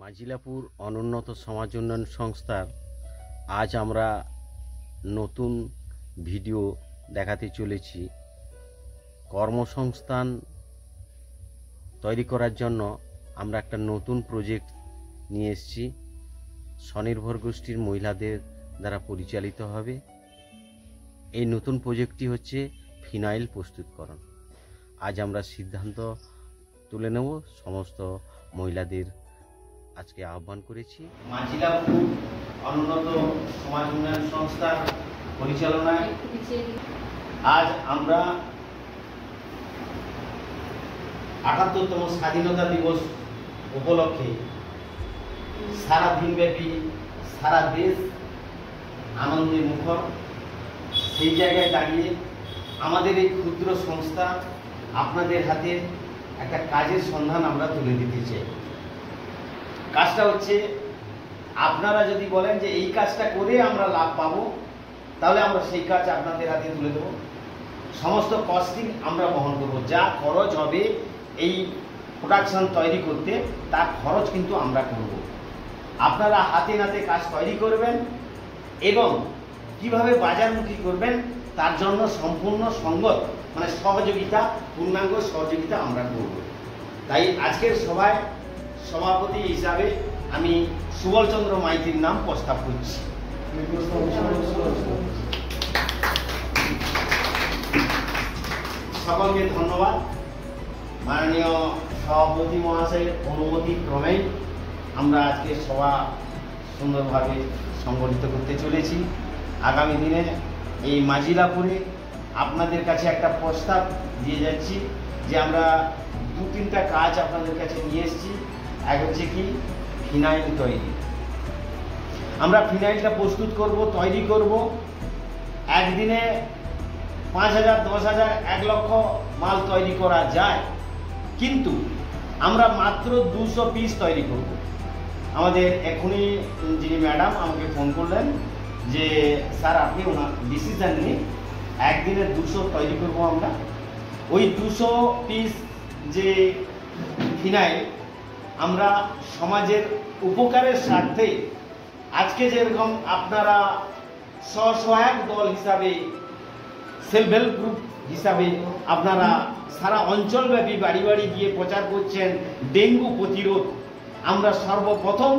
মাজিলাপুর অনুন্নত সমাজ উন্নয়ন সংস্থার আজ আমরা নতুন ভিডিও দেখাতে চলেছি। কর্মসংস্থান তৈরি করার জন্য আমরা একটা নতুন প্রজেক্ট নিয়ে এসেছি। স্বনির্ভর গোষ্ঠীর মহিলাদের দ্বারা পরিচালিত হবে। এই নতুন প্রজেক্টটি হচ্ছে ফিনাইল প্রস্তুতকরণ। আজ আমরা সিদ্ধান্ত তুলে নেব। সমস্ত মহিলাদের আজকে আহ্বান করেছি। মাজিলাপুর অনুন্নত সমাজ উন্নয়ন সংস্থার পরিচালনায় আজ আমরা ৭৮তম স্বাধীনতা দিবস উপলক্ষে সারা দিনব্যাপী সারা দেশ আনন্দে মুখর। সেই জায়গায় দাঁড়িয়ে আমাদের এই ক্ষুদ্র সংস্থা আপনাদের হাতে একটা কাজের সন্ধান আমরা তুলে দিতে চাই। কাজটা হচ্ছে, আপনারা যদি বলেন যে এই কাজটা করে আমরা লাভ পাবো, তাহলে আমরা সেই কাজ আপনাদের হাতে তুলে দেবো। সমস্ত কস্টিং আমরা বহন করব। যা খরচ হবে এই প্রোডাকশন তৈরি করতে, তার খরচ কিন্তু আমরা করব। আপনারা হাতে নাতে কাজ তৈরি করবেন এবং কিভাবে বাজারমুখী করবেন তার জন্য সম্পূর্ণ সঙ্গত সহযোগিতা, পূর্ণাঙ্গ সহযোগিতা আমরা করব। তাই আজকের সভায় সভাপতি হিসাবে আমি সুবল চন্দ্র মাইতির নাম প্রস্তাব করছি। সকলকে ধন্যবাদ। মাননীয় সভাপতি মহাশয়ের অনুমতি ক্রমেই আমরা আজকে সভা সুন্দরভাবে সংগঠিত করতে চলেছি। আগামী দিনে এই মাজিলাপুরে আপনাদের কাছে একটা প্রস্তাব দিয়ে যাচ্ছি যে আমরা ২-৩টা কাজ আপনাদের কাছে নিয়ে এসেছি। এক হচ্ছে কি, ফিনাইল তৈরি। আমরা ফিনাইলটা প্রস্তুত করব, তৈরি করব। একদিনে ৫,০০০, ১০,০০০, ১ লক্ষ মাল তৈরি করা যায়, কিন্তু আমরা মাত্র ২০০ পিস তৈরি করব। আমাদের এখনই যিনি ম্যাডাম আমাকে ফোন করলেন যে স্যার আপনি ওনার ডিসিশন নিয়ে একদিনে ২০০ তৈরি করব আমরা। ওই ২০০ পিস যে ফিনাইল আমরা সমাজের উপকারের স্বার্থে, আজকে যেরকম আপনারা স্বসহায়ক দল হিসাবে, সেলফ হেল্প গ্রুপ হিসাবে আপনারা সারা অঞ্চলব্যাপী বাড়ি বাড়ি গিয়ে প্রচার করছেন ডেঙ্গু প্রতিরোধ, আমরা সর্বপ্রথম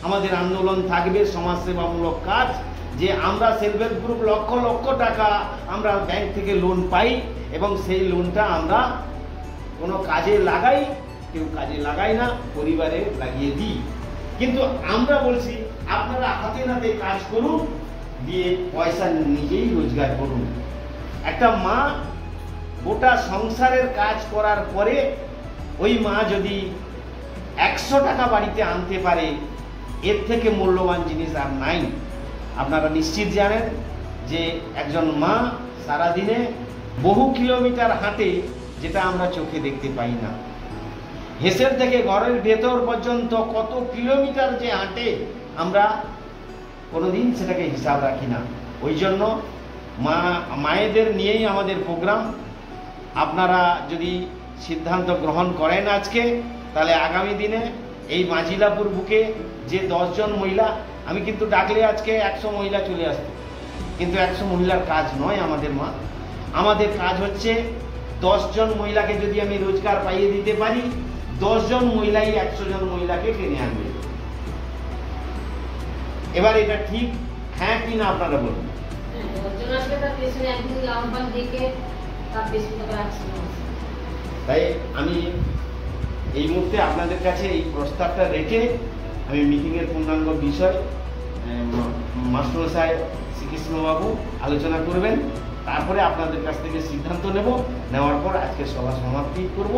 আমাদের আন্দোলন থাকবে সমাজসেবামূলক কাজ, যে আমরা self help group lakh lakh টাকা আমরা ব্যাংক থেকে লোন পাই এবং সেই লোনটা আমরা কোনো কাজে লাগাই, কেউ কাজে লাগাই না, পরিবারে লাগিয়ে দিই। কিন্তু আমরা বলছি আপনারা হাতে নাতে কাজ করুন, দিয়ে পয়সা নিজেই রোজগার করুন। একটা মা গোটা সংসারের কাজ করার পরে ওই মা যদি ১০০ টাকা বাড়িতে আনতে পারে, এর থেকে মূল্যবান জিনিস আর নাই। আপনারা নিশ্চিত জানেন যে একজন মা সারাদিনে বহু কিলোমিটার হাঁটে, যেটা আমরা চোখে দেখতে পাই না। হেসেল থেকে ঘরের ভেতর পর্যন্ত কত কিলোমিটার যে হাঁটে, আমরা কোনোদিন সেটাকে হিসাব রাখি না। ওই জন্য মায়েদের নিয়েই আমাদের প্রোগ্রাম। আপনারা যদি সিদ্ধান্ত গ্রহণ করেন আজকে, তাহলে আগামী দিনে এই মাজিলাপুর বুকে যে ১০ জন মহিলা, আমি কিন্তু ডাকলে আজকে ১০০ মহিলা চলে আসতো, কিন্তু ১০০ মহিলার কাজ নয় আমাদের মা। আমাদের কাজ হচ্ছে ১০ জন মহিলাকে যদি আমি রোজগার পাইয়ে দিতে পারি, ১০ জন মহিলাই ১০০ জন মহিলাকে টেনে আনবে। এবার এটা ঠিক হ্যাঁ কি না আপনারা বলুন। তাই আমি এই মুহূর্তে আপনাদের কাছে এই প্রস্তাবটা রেখে আমি মিটিংয়ের পূর্ণাঙ্গ বিষয় মাস্টারমশাই শ্রীকৃষ্ণবাবু আলোচনা করবেন, তারপরে আপনাদের কাছ থেকে সিদ্ধান্ত নেওয়ার পর আজকে সভা সমাপ্তি করব।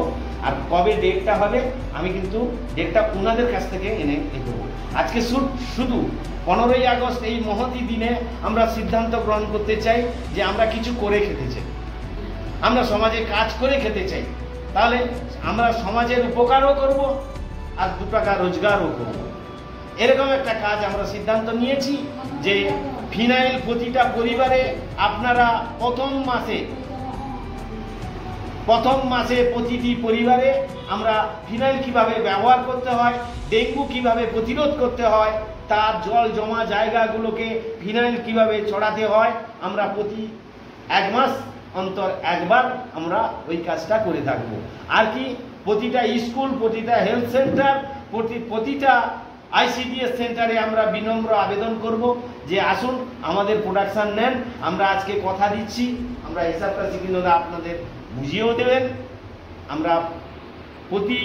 আর কবে ডেটটা হবে আমি কিন্তু ডেটটা ওনাদের কাছ থেকে এনে দেবো। আজকে শুধু 15ই আগস্ট এই মহতী দিনে আমরা সিদ্ধান্ত গ্রহণ করতে চাই যে আমরা কিছু করে খেতে চাই, আমরা সমাজে কাজ করে খেতে চাই। তাহলে আমরা সমাজের উপকারও করব আর 2 টাকা রোজগারও করব। এরকম একটা কাজ আমরা সিদ্ধান্ত নিয়েছি যে ফিনাইল প্রতিটা পরিবারে আপনারা প্রথম মাসে প্রথম মাসে প্রতিটি পরিবারে আমরা ফিনাইল কিভাবে ব্যবহার করতে হয়, ডেঙ্গু কিভাবে প্রতিরোধ করতে হয়, তার জল জমা জায়গাগুলোকে ফিনাইল কিভাবে ছড়াতে হয়, আমরা প্রতি 1 মাস অন্তর একবার আমরা ওই কাজটা করে থাকবো। আর কি প্রতিটা স্কুল, প্রতিটা হেলথ সেন্টার, প্রতিটা ICDS সেন্টারে আমরা বিনম্র আবেদন করব যে আসুন আমাদের প্রোডাকশান নেন। আমরা আজকে কথা দিচ্ছি, আমরা হিসাবটা শিখিয়ে আপনাদের বুঝিয়েও দেবেন। আমরা প্রতি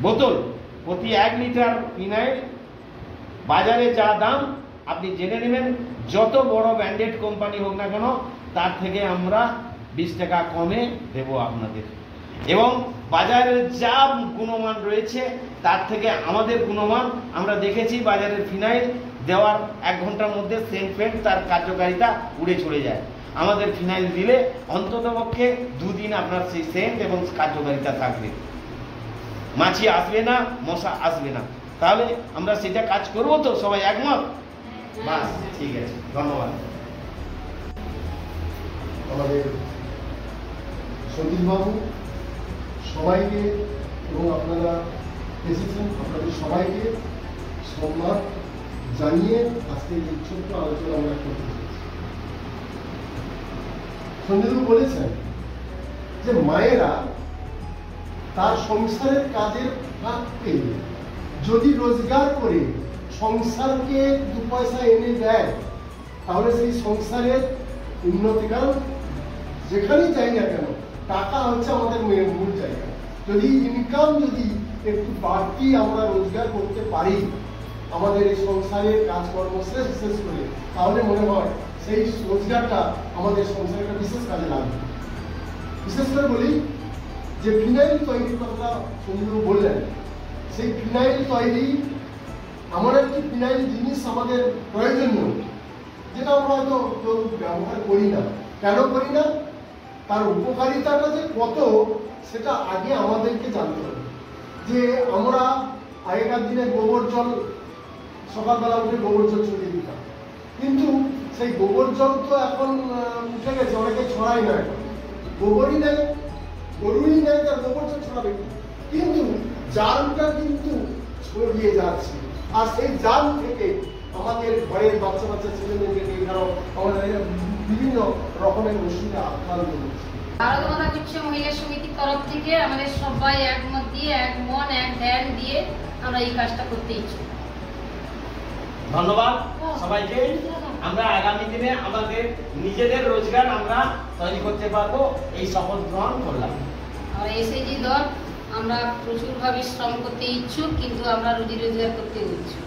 বোতল, প্রতি 1 লিটার ফিনাইল বাজারে যা দাম আপনি জেনে নেবেন। যত বড় ব্র্যান্ডেড কোম্পানি হোক না কেন, তার থেকে আমরা 20 টাকা কমে দেব আপনাদের। এবং বাজারের যা গুণমান রয়েছে তার থেকে আমাদের গুণমান আমরা দেখেছি। বাজারের ফিনাইল দেওয়ার 1 ঘন্টার মধ্যে সেন্ট ফেন্ট তার কার্যকারিতা উড়ে চলে যায়। আমাদের ফিনাইল দিলে অন্ততপক্ষে 2 দিন আপনার সেই সেন্ট এবং কার্যকারিতা থাকবে, মাছি আসবে না, মশা আসবে না। তাহলে আমরা সেটা কাজ করবো তো, সবাই একমত? বাস, ঠিক আছে, ধন্যবাদ। আমাদের সতীশবাবু সবাইকে এবং আপনারা এসেছেন, আপনাদের সবাইকে সম্মান জানিয়ে আজকে এই ছোট্ট আলোচনা আমরা করতে চাইছি। সঞ্জয়বাবু বলেছেন যে মায়েরা তার সংসারের কাজের ফাঁক পেয়ে যদি রোজগার করে সংসারকে 2 পয়সা এনে দেয়, তাহলে সেই সংসারের উন্নতি, কারণ যেখানেই যাই না কেন টাকা হচ্ছে আমাদের মূল জায়গা। যদি ইনকাম যদি একটু বাড়তি আমরা রোজগার করতে পারি আমাদের এই সংসারের কাজকর্ম শেষ করে, তাহলে মনে হয় সেই রোজগারটা আমাদের সংসারটা বিশেষ কাজে লাগবে। বিশেষ করে বলি যে ফিনাইল তৈরির কথা সঞ্জয়বাবু বললেন, সেই ফিনাইল তৈরি এমন একটি ফিনাইল জিনিস আমাদের প্রয়োজনীয়, যেটা আমরা হয়তো কেউ ব্যবহার করি না। কেন করি না? তার উপকারিতাটা যে কত সেটা আগে আমাদেরকে জানতে হবে। যে আমরা আগেকার দিনে গোবর জল, সকালবেলা উঠে গোবর জল ছড়িয়ে দিতাম, কিন্তু সেই গোবর জল তো এখন উঠে গেছে, অনেকে ছড়াই না। এখন গোবরই নেই, গরুই নেই, তার গোবর জল ছড়াবে। কিন্তু জালটা কিন্তু ছড়িয়ে যাচ্ছে, আর সেই জাল থেকে আমাদের ঘরের বাচ্চা ছেলে মেয়েদেরকে এখানেও আমাদের বিভিন্ন রকমের অসুবিধা আক্রান্ত হচ্ছে। ভারত মাতা গুচ্ছ মহিলা সমিতির তরফ থেকে আমাদের সবাই একমত দিয়ে, এক মন এক ধ্যান দিয়ে আমরা এই কাজটা করতে ইচ্ছুক। ধন্যবাদ সবাইকে। আমরা আগামী দিনে আমাদের নিজেদের রোজগার আমরা তৈরি করতে পারবো, এই শপথ গ্রহণ করলাম। আর SHG দল আমরা প্রচুরভাবে শ্রম করতে ইচ্ছুক, কিন্তু আমরা রুজি রোজগার করতে ইচ্ছুক।